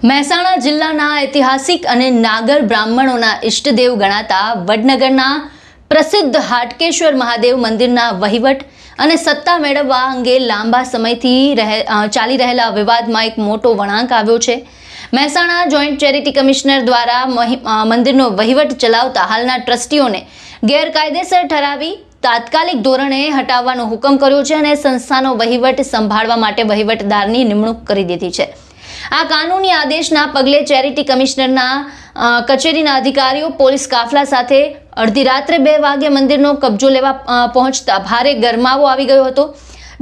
મહેસાણા જિલ્લાના ઐતિહાસિક અને નાગર બ્રાહ્મણોના ઇષ્ટદેવ ગણાતા વડનગરના પ્રસિદ્ધ હાટકેશ્વર મહાદેવ મંદિરના વહીવટ અને સત્તા મેળવવા અંગે લાંબા સમયથી ચાલી રહેલા વિવાદમાં એક મોટો વળાંક આવ્યો છે। મહેસાણા જોઈન્ટ ચેરિટી કમિશનર દ્વારા મંદિરનો વહીવટ ચલાવતા હાલના ટ્રસ્ટીઓને ગેરકાયદેસર ઠરાવી તાત્કાલિક ધોરણે હટાવવાનો હુકમ કર્યો છે અને સંસ્થાનો વહીવટ સંભાળવા માટે વહીવટદારની નિમણૂક કરી દીધી છે। આ કાનૂની આદેશના પગલે ચેરિટી કમિશનરના કચેરીના અધિકારીઓ પોલીસ કાફલા સાથે અડધી રાત્રે 2 વાગે મંદિરનો કબજો લેવા પહોંચતા ભારે ગરમાવો આવી ગયો હતો।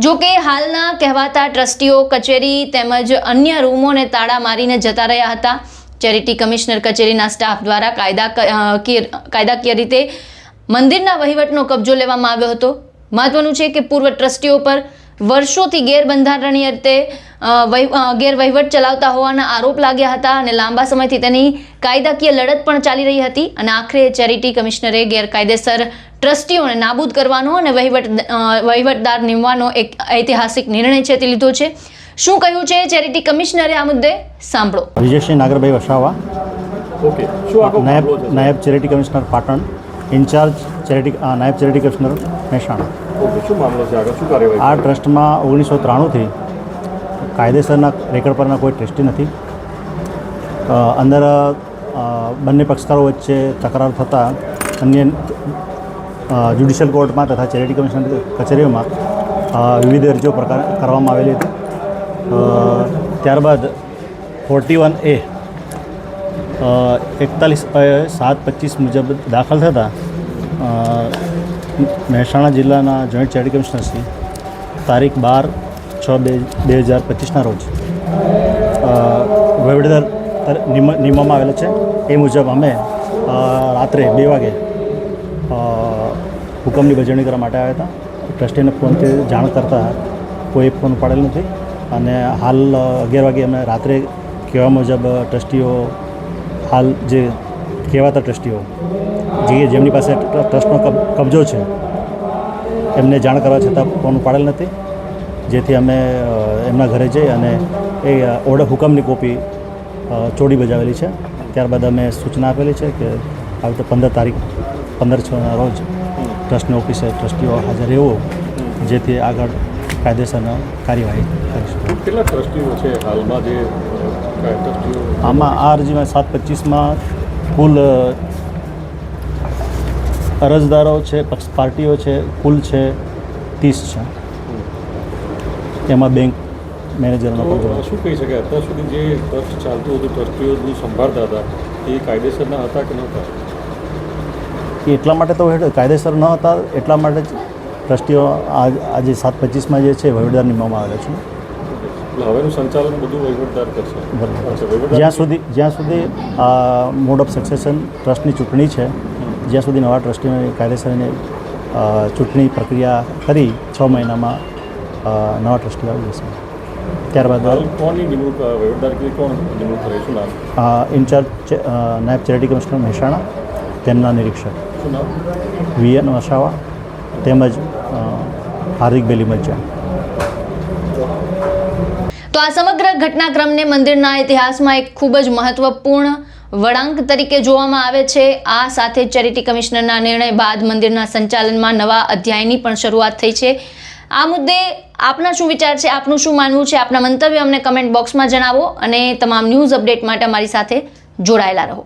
જો કે હાલના કહેવાતા ટ્રસ્ટીઓ કચેરી તેમજ અન્ય રૂમોને તાળા મારીને જતા રહ્યા હતા। ચેરિટી કમિશનર કચેરીના સ્ટાફ દ્વારા કાયદાકીય રીતે મંદિરના વહીવટનો કબજો લેવામાં આવ્યો હતો। મહત્વનું છે કે પૂર્વ ટ્રસ્ટીઓ પર વર્ષોથી ગેરબંધારણીય રીતે ગેરવહીવટ ચલાવતા હોવાના આરોપ લાગ્યા હતા અને લાંબા સમયથી તેની કાયદાકીય લડત પણ ચાલી રહી હતી અને આખરે ચેરિટી કમિશનરે ગેરકાયદેસર ટ્રસ્ટીઓને નાબૂદ કરવાનો અને વહીવટદાર નિમવાનો એક ઐતિહાસિક નિર્ણય છે તે લીધો છે। શું કહ્યું છે ચેરિટી કમિશનરે આ મુદ્દે સાંભળો। વિજયસિંહ નાગરભાઈ વસાવા, નાયબ ચેરિટી કમિશનર પાટણ, ઇન્ચાર્જ નાયબ ચેરિટી કમિશનર મહેસાણા। શું મામલો છે? આગળ શું કાર્યવાહી? આ ટ્રસ્ટમાં 1993થી કાયદેસરના રેકર્ડ પરના કોઈ ટ્રસ્ટી નથી। અંદર બંને પક્ષકારો વચ્ચે તકરાર થતાં અન્ય જ્યુડિશિયલ કોર્ટમાં તથા ચેરિટી કમિશન કચેરીઓમાં વિવિધ અરજીઓ કરવામાં આવેલી હતી। ત્યારબાદ 41A 41/7/25 મુજબ દાખલ થતાં મહેસાણા જિલ્લાના જોઈન્ટ ચેરિટી કમિશનરશ્રી તારીખ 12/6/2025ના રોજ વહીવટદાર નિમવામાં આવેલા છે। એ મુજબ અમે રાત્રે 2 વાગે હુકમની બજવણી કરવા માટે આવ્યા હતા। ટ્રસ્ટીને ફોનથી જાણ કરતાં કોઈ ફોન ઉપાડેલ નથી અને હાલ 11 વાગે અમે રાત્રે કહેવા મુજબ ટ્રસ્ટીઓ હાલ જે કહેવાતા ટ્રસ્ટીઓ જેમની પાસે ટ્રસ્ટનો કબજો છે એમને જાણ કરવા છતાં ફોન ઉપાડેલ નથી, જેથી અમે એમના ઘરે જઈ અને એ ઓર્ડર હુકમની કોપી ચોરી બજાવેલી છે। ત્યારબાદ અમે સૂચના આપેલી છે કે આવી રીતે 15/6ના રોજ ટ્રસ્ટની ઓફિસે ટ્રસ્ટીઓ હાજર રહેવું, જેથી આગળ કાયદેસરના કાર્યવાહી કરીશું। કેટલા ટ્રસ્ટીઓ છે હાલમાં જે ટ્રસ્ટીઓ? આમાં આ અરજીમાં 7/25માં કુલ અરજદારો છે, પક્ષ પાર્ટીઓ છે, કુલ છે 30 છે। એમાં બેંક મેનેજરનો શું કહી શકાય? અત્યાર સુધી જે ટ્રસ્ટ ચાલતું હતું, ટ્રસ્ટીઓનું સંભાળતા હતા, એ કાયદેસરના હતા કે નહોતા? એટલા માટે તો કાયદેસર ન હતા, એટલા માટે જ ટ્રસ્ટીઓ આજે 7/25માં જે છે વહીવટદાર નિમવામાં આવેલા છે। હવેનું સંચાલન બધું વહીવટદાર કરશે? જ્યાં સુધી મોડ ઓફ સક્સેશન ટ્રસ્ટની ચૂંટણી છે, જ્યાં સુધી નવા ટ્રસ્ટીઓની કાયદેસરની ચૂંટણી પ્રક્રિયા કરી 6 મહિનામાં નવા ટ્રસ્ટીઓ આવી જશે। ત્યારબાદ કોની નિમણૂક વહીવટદાર કોણ નિમણૂક કરે? શું નામ? ઇન્ચાર્જ નાયબ ચેરિટી કમિશનર મહેસાણા, તેમના નિરીક્ષક શું નામ? VN વસાવા તેમજ હાર્દિક બેલીમજા। તો આ સમગ્ર ઘટનાક્રમને મંદિરના ઇતિહાસમાં એક ખૂબ જ મહત્વપૂર્ણ વળાંક તરીકે જોવામાં આવે છે। આ સાથે ચેરિટી કમિશનરના નિર્ણય બાદ મંદિરના સંચાલનમાં નવા અધ્યાયની પણ શરૂઆત થઈ છે। આ મુદ્દે આપના શું વિચાર છે, આપનું શું માનવું છે? આપના મંતવ્ય અમને કમેન્ટ બોક્સમાં જણાવો અને તમામ ન્યૂઝ અપડેટ માટે અમારી સાથે જોડાયેલા રહો।